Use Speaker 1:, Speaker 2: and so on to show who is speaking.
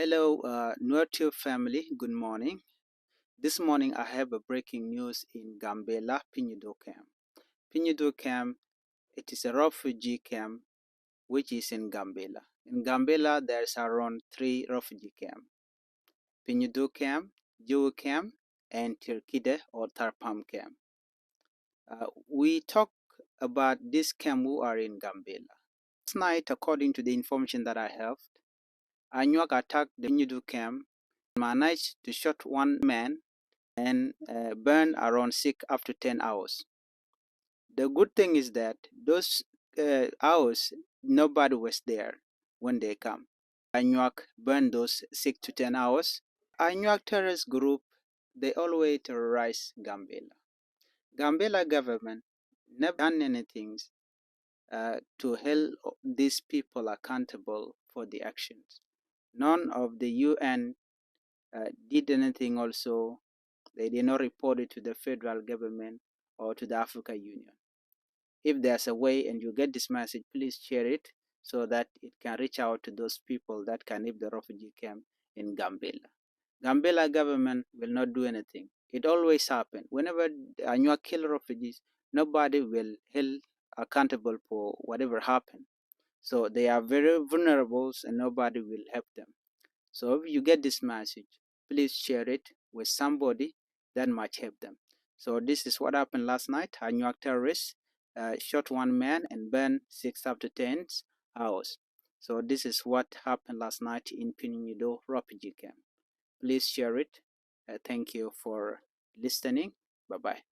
Speaker 1: Hello, nuer family. Good morning. This morning I have a breaking news in Gambela, Pinyidu camp. Pinyidu camp, it is a refugee camp which is in Gambela. In Gambela, there's around 3 refugee camps: Pinyidu camp, Jew camp, and Tirkide or Tarpam camp. We talk about this camp who are in Gambela. Last night, according to the information that I have, Anywak attacked the Pinyidu camp, managed to shoot one man and burn around 6 after 10 hours. The good thing is that those hours, nobody was there when they come. Anyak burned those 6 to 10 hours. Anyak terrorist group, they always terrorize Gambela. Gambela government never done anything to hold these people accountable for the actions. None of the UN did anything also. They did not report it to the federal government or to the Africa Union. If there's a way and you get this message, please share it so that it can reach out to those people that can leave the refugee camp in Gambela. Gambela government will not do anything. It always happens. Whenever you kill refugees, nobody will held accountable for whatever happened. So they are very vulnerable and nobody will help them. So if you get this message, please share it with somebody that might help them. So this is what happened last night. A New York terrorist shot one man and burned 6 after 10 hours. So this is what happened last night in Pinyidu refugee camp. Please share it. Thank you for listening. Bye-bye.